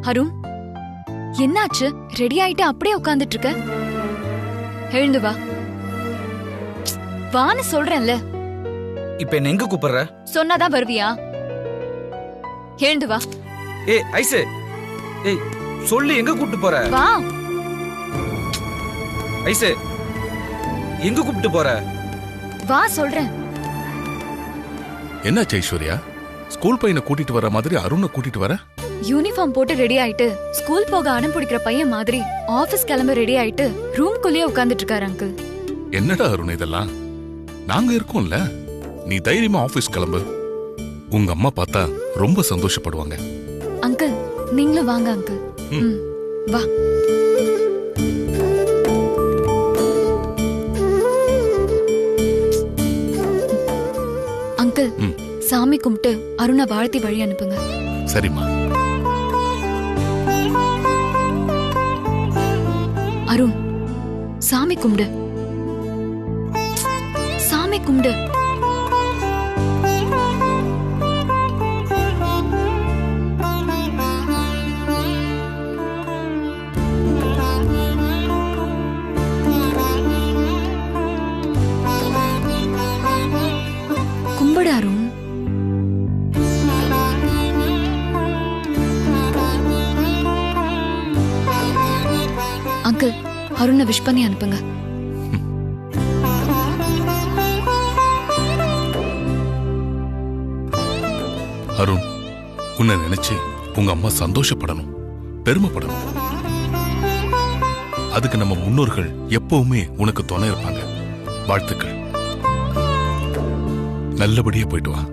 அருண், என்னாச்சு? ரெடி ஆயிட்டு அப்படியே உட்கார்ந்துட்டு இருக்க? எழுந்து வா. வான்னு சொல்றேன்ல. இப்ப என்ன எங்க கூப்பிடுற? சொன்னாதான் வருவியா? எழுந்து வா. ஏய் ஐசு, ஏய் சொல்லு, எங்க கூப்பிட்டு போற? வா. ஐசு, எங்க கூப்பிட்டு போற? வா சொல்றேன். என்ன ஐஸ்வர்யா, ஸ்கூல் பையனை கூட்டிட்டு வர மாதிரி அருணை கூட்டிட்டு வர? யூனிஃபார்ம் போட்டு ரெடி ஆயிட்டு ஸ்கூல் போக அடம் பிடிக்கிற பையன் மாதிரி ஆபீஸ் கிளம்ப ரெடி ஆயிட்டு ரூம்குள்ளேயே உட்கார்ந்துட்டு இருக்காரு அங்கிள். என்னடா அருண் இதெல்லாம்? நாங்க இருக்கோம்ல, நீ தைரியமா ஆபீஸ் கிளம்பு. உங்க அம்மா பார்த்தா ரொம்ப சந்தோஷப்படுவாங்க. அங்கிள், நீங்களும் வாங்க அங்கிள். வா. அங்கிள், சாமி கும்பிட்டு அருணை வாழ்த்தி வழி அனுப்புங்க. சரிம்மா. அருண், சாமி கும்பிடு. சாமி கும்பிடு. கும்பிடு அருண். அங்கிள், அருணை விஷ் பண்ணி அனுப்புங்க. அருண், உன்னை நினைச்சு உங்க அம்மா சந்தோஷப்படணும், பெருமைப்படணும். அதுக்கு நம்ம முன்னோர்கள் எப்பவுமே உனக்கு துணை இருப்பாங்க. வாழ்த்துக்கள். நல்லபடியா போயிட்டு வா.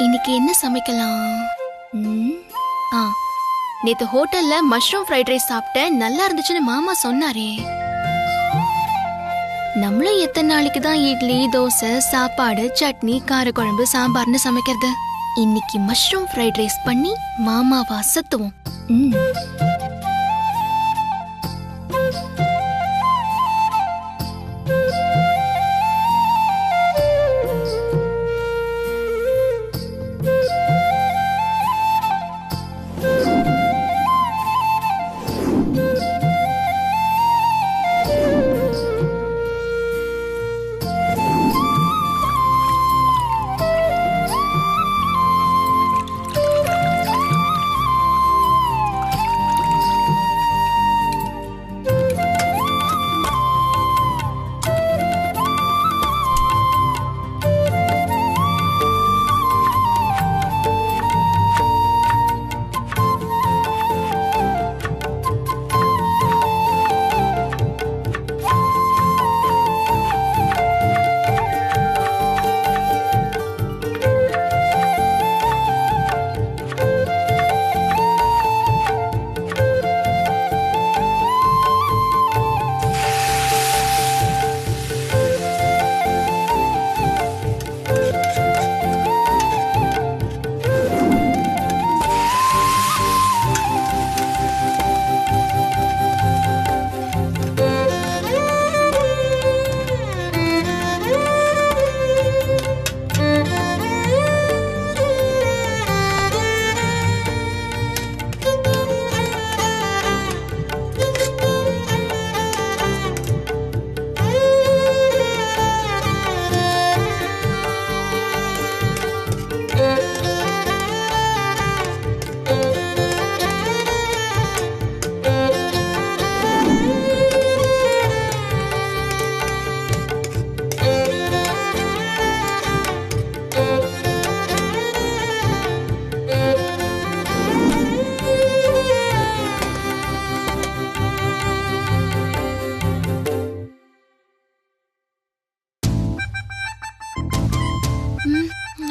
இன்னைக்கு என்ன சமைக்கலாம்? நேத்து ஹோட்டல்ல மஷ்ரூம் ஃப்ரைட் ரைஸ் சாப்பிட்டேன், நல்லா இருந்துச்சுன்னு மாமா சொன்னாரே. நம்மளும் எத்தனை நாளைக்கு தான் இட்லி, தோசை, சாப்பாடு, சட்னி, காரக்குழம்பு, சாம்பார்னு சமைக்கிறது? இன்னைக்கு மஷ்ரூம் ஃப்ரைட் ரைஸ் பண்ணி மாமாவா அசத்துவோம்.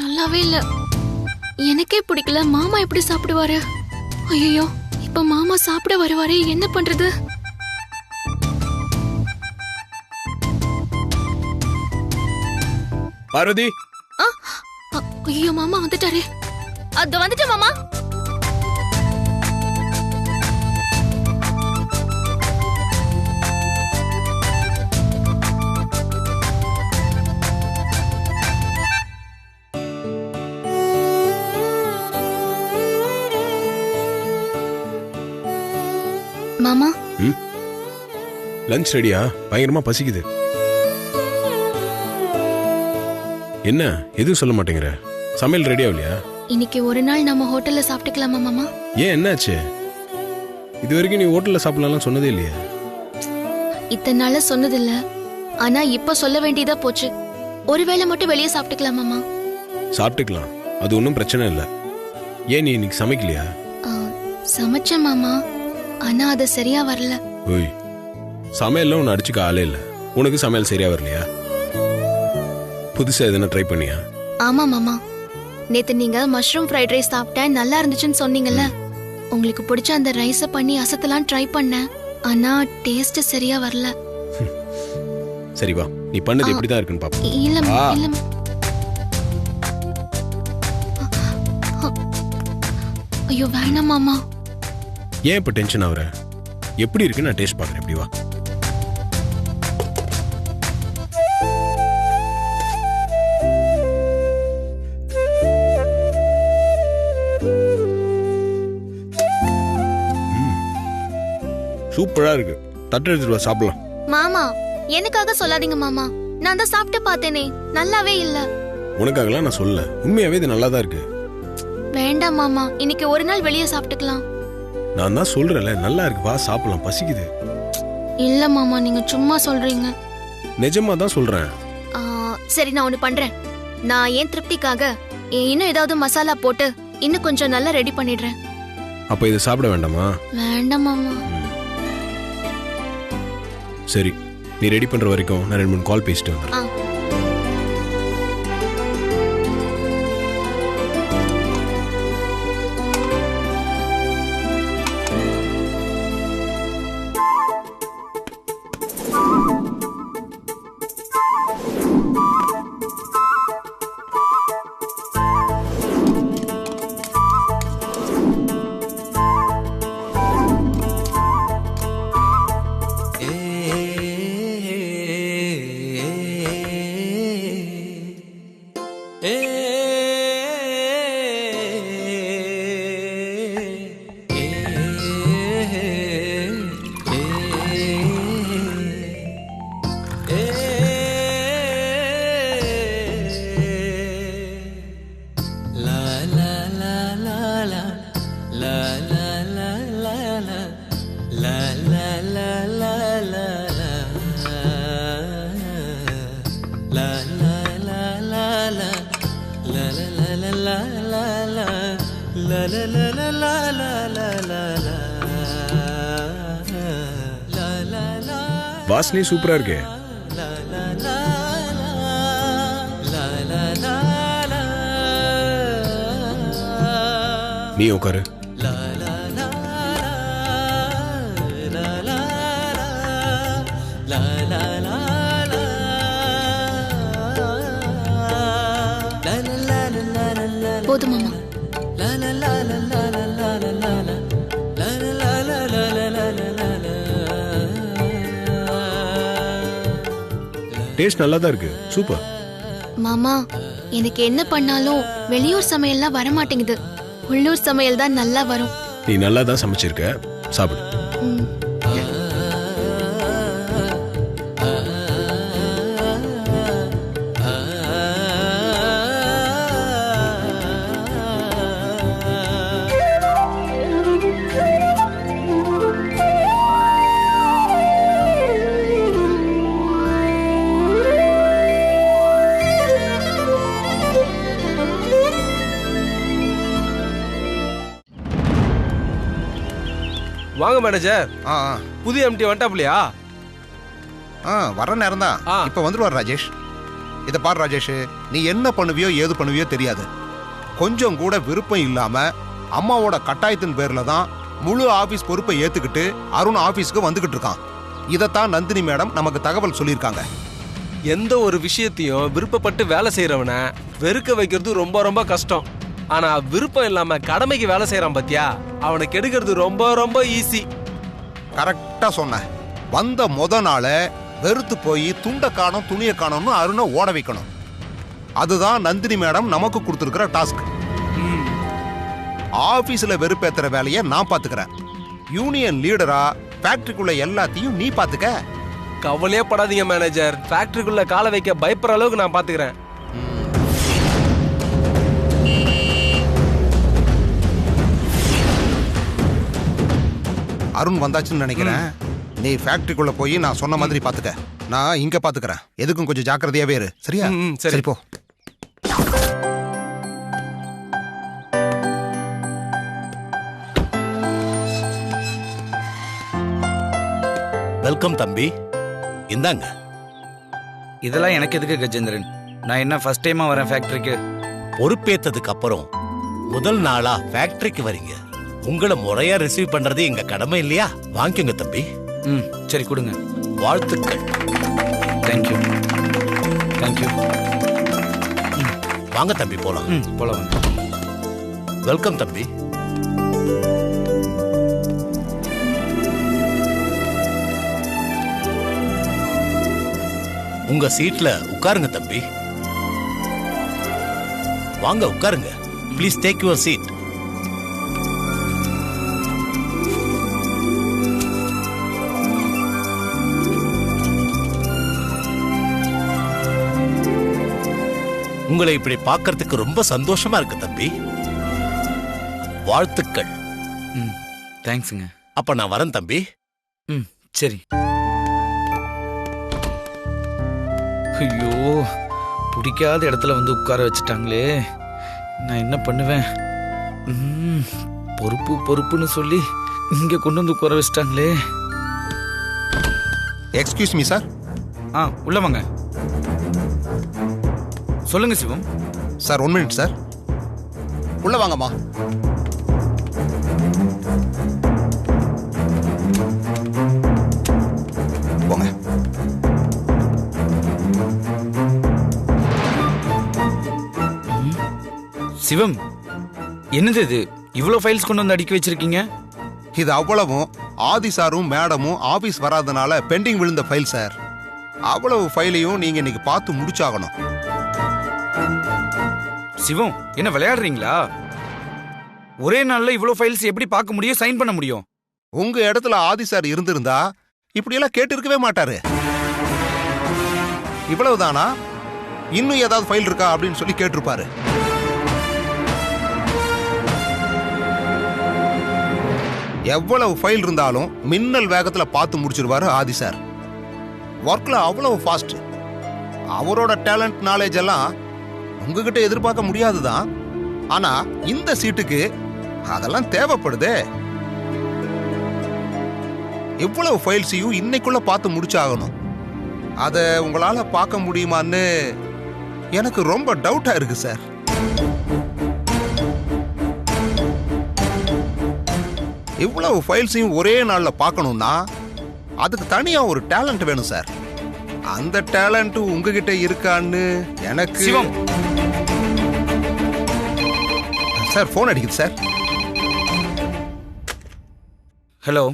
நல்லாவே இல்ல. எனக்கே பிடிக்கல, மாமா எப்படி சாப்பிடுவாரு? ஐயோ, இப்ப மாமா சாப்பிட வருவாரே, என்ன பண்றது? பார்வதி. ஐயோ மாமா வந்துட்டாரு. அது வந்துட்டு மாமா. மாமா லஞ்ச் ரெடியா? பயங்கரமா பசிக்குது. என்ன எதுவும் சொல்ல மாட்டேங்கிற? சமையல் ரெடியா இல்லையா? இன்னைக்கு ஒரு நாள் நம்ம ஹோட்டல்ல சாப்பிட்டுக்கலாமா மாமா? ஏன் என்னாச்சு? இது வரைக்கும் நீ ஹோட்டல்ல சாப்பிடலாம் சொன்னதே இல்லையா? இத்தனை நாள சொன்னதில்ல, ஆனா இப்ப சொல்ல வேண்டியதா போச்சு. ஒருவேளை மட்டும் வெளியே சாப்பிட்டுக்கலாம் மாமா. சாப்பிட்டுக்கலாம், அது ஒன்றும் பிரச்சனை இல்லை. ஏன் நீ இன்னைக்கு சமைக்கலையா? சமைச்சேன் மாமா, ஆனா அது சரியா வரல. ஓய், சமையல்ல உன்னை அடிச்சுக்க ஆளே இல்லை. உனக்கு சமையல் சரியா வரலையா? புதுசா எதுனா ட்ரை பண்ணியா? ஆமா மாமா, நேத்து நீங்க மஷ்ரூம் ஃப்ரைட் ரைஸ் சாப்பிட்டேன் நல்லா இருந்துச்சுன்னு சொன்னீங்கல்ல. உங்களுக்கு பிடிச்ச அந்த ரைஸ பண்ணி அசத்தலாம் ட்ரை பண்ணேன், ஆனா டேஸ்ட் சரியா வரல. சரி வா, நீ பண்ணது எப்படிதான் இருக்குன்னு பாப்போம். இல்ல இல்ல. ஐயோ வேணாம் மாமா. ஏன் இப்ப டென்ஷன் ஆகுற? எப்படி இருக்கு நான் டேஸ்ட் பாக்குறேன். எப்படி வா. சூப்பரா இருக்கு. தட்டு எடுத்துட்டு வா சாப்பிடலாம். மாமா எனக்காக சொல்லாதீங்க மாமா, நான் தான் சாப்பிட்டு பார்த்தேனே, நல்லாவே இல்ல. உனக்காகலாம் நான் சொல்லல, உண்மையாவே இது நல்லா தான் இருக்கு. வேண்டாம் மாமா, இன்னைக்கு ஒரு நாள் வெளியே சாப்பிட்டுக்கலாம். நான் தான் சொல்றேன்ல, நல்லா இருக்கு, வா சாப்பிடலாம், பசிக்குது. இல்ல மாமா, நீங்க சும்மா சொல்றீங்க. நிஜமா தான் சொல்றேன். சரி நான் ஒண்ணு பண்றேன். நான் ஏன் திருப்திக்காக இன்னும் ஏதாவது மசாலா போட்டு இன்னும் கொஞ்சம் நல்லா ரெடி பண்ணிடுறேன். அப்ப இதை சாப்பிட வேண்டாமா? வேண்டாம் மாமா. சரி, நீ ரெடி பண்ற வரைக்கும் நான் 2-3 கால் பேசிட்டு வந்துடுறேன். வாசனை சூப்பரா இருக்கு. நீ உட்காரு. போதும் மாமா. டேஸ்ட் நல்லா தான் இருக்கு, சூப்பர். மாமா எனக்கு என்ன பண்ணாலும் வெளியூர் சமையல்லாம் வர மாட்டேங்குது, உள்ளூர் சமையல் தான் நல்லா வரும். நீ நல்லா தான் சமைச்சிருக்க, சாப்பிடு. வாங்க மேனேஜர். புதிய எம்டி வந்துட்டாப்லையா? வர நேரம் தான், இப்ப வந்துருவார் ராஜேஷ். இதை பாரு ராஜேஷ், நீ என்ன பண்ணுவியோ ஏது பண்ணுவியோ தெரியாது. கொஞ்சம் கூட விருப்பம் இல்லாம அம்மாவோட கட்டாயத்தின் பேர்ல தான் முழு ஆபீஸ் பொறுப்பை ஏத்துக்கிட்டு அருண் ஆபீஸ்க்கு வந்துகிட்டு இருக்கான். இதைத்தான் நந்தினி மேடம் நமக்கு தகவல் சொல்லியிருக்காங்க. எந்த ஒரு விஷயத்தையும் விருப்பப்பட்டு வேலை செய்யறவனை வெறுக்க வைக்கிறது ரொம்ப ரொம்ப கஷ்டம். ஆனா விருப்பம் இல்லாம கடமைக்கு வேலை செய்யறான் பாத்தியா, அவனை கெடுக்கிறது ரொம்ப ரொம்ப ஈஸி. கரெக்டா சொன்ன. வந்த முத நாள வெறுத்து போய் துண்ட காணோம் துணிய காணோம்னு அருணை ஓட வைக்கணும். அதுதான் நந்தினி மேடம் நமக்கு கொடுத்துருக்கிற டாஸ்க். ஆபீஸ்ல வெறுப்பேத்துற வேலையை நான் பாத்துக்கிறேன். யூனியன் லீடரா ஃபேக்டரிக்குள்ள எல்லாத்தையும் நீ பாத்துக்க. கவலையே படாதீங்க மேனேஜர், ஃபேக்டரிக்குள்ள காலை வைக்க பயப்படுற அளவுக்கு நான் பாத்துக்கிறேன். அருண் வந்தாச்சுன்னு நினைக்கிறேன். நீ ஃபேக்டரிக்குள்ள போய் நான் சொன்ன மாதிரி பாத்துக்க. நான் இங்க பாத்துக்கிறேன். எதுக்கும் கொஞ்சம் ஜாக்கிரதையாவே இரு. சரியா? சரி போ. வெல்கம் தம்பி, இந்தாங்க. இதெல்லாம் எனக்கு எதுக்கு கஜேந்திரன்? நான் என்ன ஃபர்ஸ்ட் டைமா வரேன் ஃபேக்டரிக்கு? பொறுப்பேத்ததுக்கு அப்புறம் முதல் நாளா ஃபேக்டரிக்கு வரீங்க. உங்களை முறையா ரிசீவ் பண்றது எங்க கடமை இல்லையா? வாங்கிக்கோங்க தம்பி. சரி கொடுங்க. வாழ்த்துக்கள். Thank you thank you. வாங்க தம்பி போலாம். போலாம். வெல்கம் தம்பி. உங்க சீட்ல உட்காருங்க தம்பி. வாங்க உட்காருங்க. Please take your seat. உங்களை இப்படி பார்க்கறதுக்கு ரொம்ப சந்தோஷமா இருக்கு தம்பி. வாழ்த்துக்கள். தேங்க்ஸுங்க. அப்ப நான் வரேன் தம்பி. சரி. ஐயோ, பிடிக்காத இடத்துல வந்து உட்கார வச்சுட்டாங்களே, நான் என்ன பண்ணுவேன்? பொறுப்பு பொறுப்புன்னு சொல்லி இங்க கொண்டு வந்து உட்கார வச்சுட்டாங்களே. Excuse me sir. உள்ள வாங்க. சொல்லுங்க சிவம். Sir 1 minute sir. உள்ள வாங்கம்மா. போங்க. சிவம், என்னது இது? இவ்வளவு ஃபைல்ஸ் கொண்டு வந்து அடுக்கி வச்சிருக்கீங்க? இது அவ்வளவும் ஆதி சாரும் மேடமும் ஆபீஸ் வராதனால பெண்டிங் விழுந்த ஃபைல் சார். அவ்வளவு ஃபைலையும் நீங்க இன்னைக்கு பார்த்து முடிச்சாகணும். சிவம், என்ன விளையாடுறீங்களா? ஒரே நாள்ல இவ்வளவு ஃபைல்ஸ் எப்படி பார்க்க முடியும், சைன் பண்ண முடியும்? உங்க இடத்துல ஆதி சார் இருந்திருந்தா இப்படி எல்லாம் கேட்டு இருக்கவே மாட்டாரு. இவ்வளவுதானா, இன்னும் ஏதாவது ஃபைல் இருக்கா அப்படின்னு சொல்லி கேட்டிருப்பாரு. எவ்வளவு ஃபைல் இருந்தாலும் மின்னல் வேகத்துல பார்த்து முடிச்சிருவாரு ஆதி சார். ஒர்க்ல அவ்வளவு ஃபாஸ்ட். அவரோட டேலண்ட் நாலேஜ் எல்லாம் உங்ககிட்ட எதிர்பார்க்க முடியாதுதான். ஆனா இந்த சீட்டுக்கு அதெல்லாம் தேவைப்படுதே. எவ்வளவு ஃபைல்ஸையும் இன்னைக்குள்ள பார்த்து முடிச்சாகணும். அத உங்களால பார்க்க முடியுமான்னு எனக்கு ரொம்ப டவுட்டா இருக்கு சார். இவ்வளவு ஃபைல்ஸையும் ஒரே நாள்ல பார்க்கணும்னா அதுக்கு தனியா ஒரு டேலண்ட் வேணும் சார். அந்த டேலண்ட் உங்ககிட்ட இருக்கான்னு எனக்கு. சிவம் சார், போன் அடிக்குது சார். ஹலோ,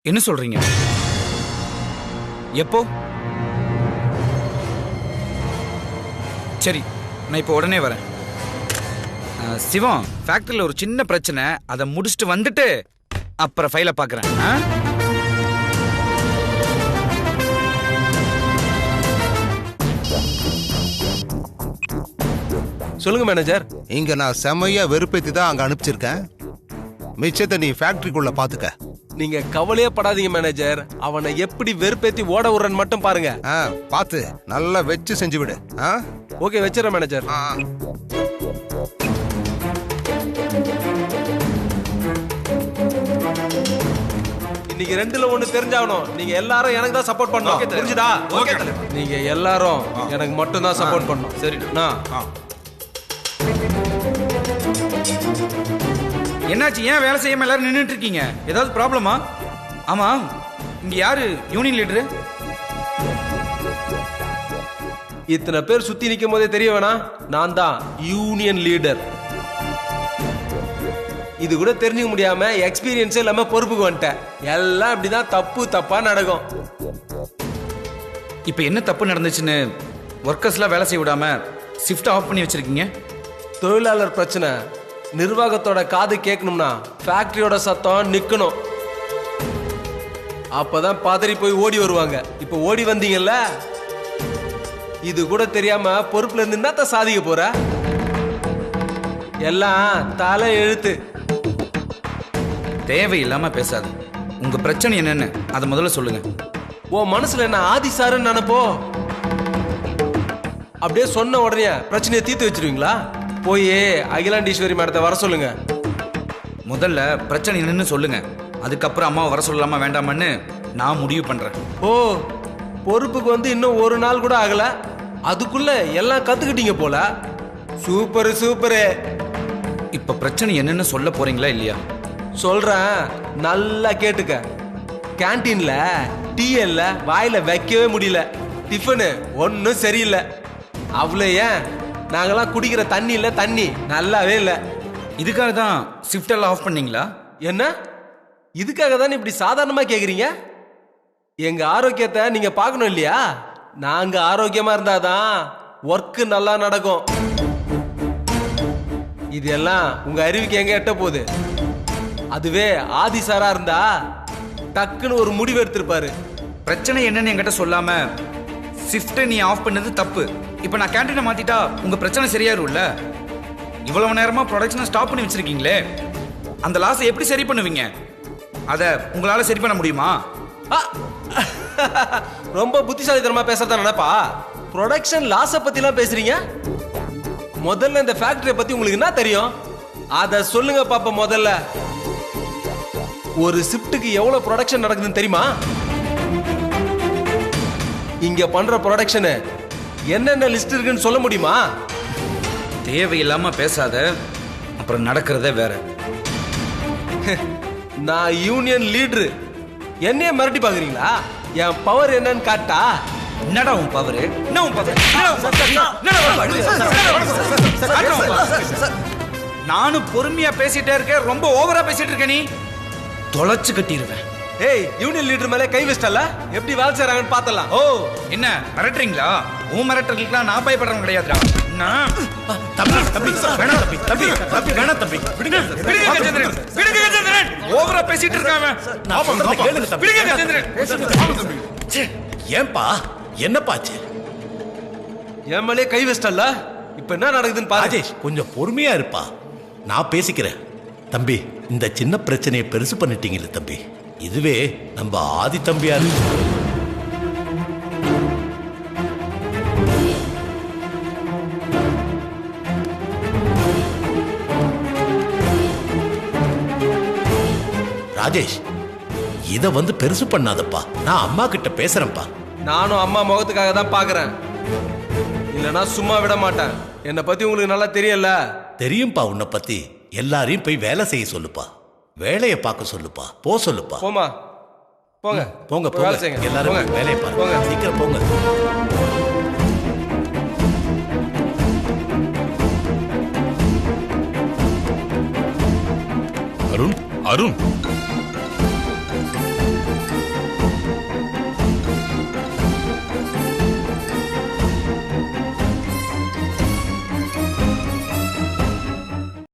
என்ன சொல்றீங்க? எப்போ? சரி, நான் இப்போ உடனே வரேன். சிவம், ஃபேக்டரியில் ஒரு சின்ன பிரச்சனை, அதை முடிச்சுட்டு வந்துட்டு அப்புறம் ஃபைலை பார்க்குறேன். சொல்லுங்க மேனேஜர். இங்க நான் செமையா வெறுப்பேத்தி தான் அங்க அனுப்பிச்சிருக்கேன். மிச்சத்தை நீ ஃபேக்டரிக்குள்ள பாத்துக்க. நீங்க கவலையே படாதீங்க மேனேஜர். அவனை எப்படி வெறுப்பேத்தி ஓட விடுறன்னு மட்டும் பாருங்க. பாத்து நல்லா வச்சு செஞ்சு விடு. ஓகே, வச்சிடறேன் மேனேஜர். இன்னைக்கு 2ல 1 தெரிஞ்சாகணும். நீங்க எல்லாரும் எனக்கு தான் சப்போர்ட் பண்ணணும். புரிஞ்சுதா? ஓகே. நீங்க எல்லாரும் எனக்கு மட்டும் தான் சப்போர்ட் பண்ணணும். சரிண்ணா? என்னாச்சு? ஏன் வேலை செய்யாம எல்லாரும் நின்றுட்டு இருக்கீங்க? ஏதாவது ப்ராப்ளமா? ஆமா, இங்க யாரு யூனியன் லீடரு? இத்தனை பேர் சுத்தி நிக்கும் போதே தெரிய வேணாம், நான் தான் யூனியன் லீடர். இது கூட தெரிஞ்சுக்க முடியாம எக்ஸ்பீரியன்ஸே இல்லாம பொறுப்புக்கு வந்துட்டேன். எல்லாம் இப்படிதான் தப்பா நடக்கும். இப்ப என்ன தப்பு நடந்துச்சுன்னு ஒர்க்கர்ஸ்லாம் வேலை செய்ய விடாம ஷிஃப்ட் ஆஃப் பண்ணி வச்சிருக்கீங்க? தொழிலாளர் பிரச்சனை நிர்வாகத்தோட காது கேட்கணும்னா ஃபேக்டரியோட சத்தம் நிக்கணும். அப்பதான் பதறி போய் ஓடி வருவாங்க. இப்ப ஓடி வந்தீங்கல்ல, இது கூட தெரியாம பொறுப்புல இருந்து என்னத்த சாதிக்க போற? எல்லாம் தலை எழுத்து. தேவையில்லாம பேசாது. உங்க பிரச்சனை என்னன்னு அதை முதல்ல சொல்லுங்க. ஓ மனசுல என்ன ஆதி சாருன்னு நினைப்போ? அப்படியே சொன்ன உடனே பிரச்சனையை தீர்த்து வச்சிருவீங்களா? போய் அகிலாண்டீஸ்வரி மேடத்தை வர சொல்லுங்க. முதல்ல பிரச்சனை என்னன்னு சொல்லுங்க, அதுக்கப்புறம் அம்மாவை வர சொல்லலாமா வேண்டாமான்னு நான் முடிவு பண்றேன். ஓ பொறுப்புக்கு வந்து இன்னும் ஒரு நாள் கூட ஆகல, அதுக்குள்ள எல்லாம் கத்துக்கிட்டீங்க போல. Super super. இப்ப பிரச்சனை என்னன்னு சொல்ல போறீங்களா இல்லையா? சொல்றேன், நல்லா கேட்டுக்க. கேன்டீன்ல டீஎல்ல வாயில வைக்கவே முடியல. டிஃபனு ஒன்னும் சரியில்லை. அவ்வளோ ஏன் நாங்கெல்லாம் குடிக்கிற தண்ணி இல்ல, தண்ணி நல்லாவே இல்லை. இதுக்காக தான் ஷிஃப்ட் எல்லாம் ஆஃப் பண்ணீங்களா? என்ன இதுக்காக தான் இப்படி சாதாரணமா கேக்குறீங்க? எங்க ஆரோக்கியத்தை நீங்க பார்க்கணும் இல்லையா? நாங்க ஆரோக்கியமா இருந்தாதான் ஒர்க் நல்லா நடக்கும். இது எல்லாம் உங்க அறிவுக்கு எங்க எட்ட போகுது? அதுவே ஆதி சாரா இருந்தா டக்குன்னு ஒரு முடிவு எடுத்திருப்பாரு. பிரச்சனை என்னன்னு என்கிட்ட சொல்லாம ஷிஃப்ட்டை நீ ஆஃப் பண்ணது தப்பு. இப்போ நான் கேண்டீனை மாத்திட்டா உங்க பிரச்சனை சரியாயிரும்ல? இவ்வளவு நேரமா ப்ரொடக்ஷனை ஸ்டாப் பண்ணி வச்சிருக்கீங்களே, அந்த லாஸை எப்படி சரி பண்ணுவீங்க? அதை உங்களால சரி பண்ண முடியுமா? ரொம்ப புத்திசாலித்தனமா பேசுறதா நினைப்பா? ப்ரொடக்ஷன் லாஸை பத்தி எல்லாம் பேசுறீங்க? முதல்ல இந்த ஃபேக்டரியை பத்தி உங்களுக்கு என்ன தெரியும்? அத சொல்லுங்க பாப்பா. முதல்ல ஒரு ஷிஃப்ட்டுக்கு எவ்வளவு ப்ரொடக்ஷன் நடக்குதுன்னு தெரியுமா? இங்க பண்ற ப்ரொடக்ஷன் என்னென்ன லிஸ்ட் இருக்குன்னு சொல்ல முடியுமா? தேவையில்லாம பேசாத, அப்புறம் நடக்கிறதே வேற. நான் யூனியன் லீடர், என்னைய மிரட்டி பாக்குறீங்களா? என் பவர் என்னன்னு காட்டா? என்னடா உன் பவர்? என்ன உன் பவர்? நானும் பொறுமையா பேசிட்டே இருக்கேன், ரொம்ப ஓவரா பேசிட்டு இருக்க. நீ தொலைச்சு கட்டிடுவேன். ஏய், யூனியன் லீடர் மேலே கை வச்சிட்டல, எப்படி வேலை செய்றாங்கன்னு பார்த்தலாம். ஓ என்ன மிரட்டுறீங்களா? உன் மிரட்டலுக்குலாம் நான் பயப்படுறவன் கிடையாதுடா. ஓவரா பேசிட்டு இருக்காங்க. ஏன்பா என்னப்பாச்சு? என் மேலே கை வச்சிட்டல, இப்ப என்ன நடக்குதுன்னு பாரு. ராஜேஷ் கொஞ்சம் பொறுமையா இருப்பா, நான் பேசிக்கிறேன். தம்பி, இந்த சின்ன பிரச்சனையை பெருசு பண்ணிட்டீங்கல்ல தம்பி, இதுவே நம்ம ஆதி தம்பியா இருக்கு. ராஜேஷ், இத வந்து பெருசு பண்ணாதப்பா, நான் அம்மா கிட்ட பேசுறேன்ப்பா. நானும் அம்மா முகத்துக்காக தான் பாக்குறேன், இல்லனா சும்மா விட மாட்டேன். என்னை பத்தி உங்களுக்கு நல்லா தெரியல. தெரியும்பா, உன்னை பத்தி எல்லாரையும் போய் வேலை செய்ய சொல்லுப்பா, வேலையை பார்க்க சொல்லுப்பா, போ சொல்லுப்பா. போமா, போங்க போங்க வேலை போங்க, செய்யுங்க. எல்லாரும் போங்க. வேலையை பாருங்க, போங்க. சீக்கிரம் போங்க. அருண், அருண்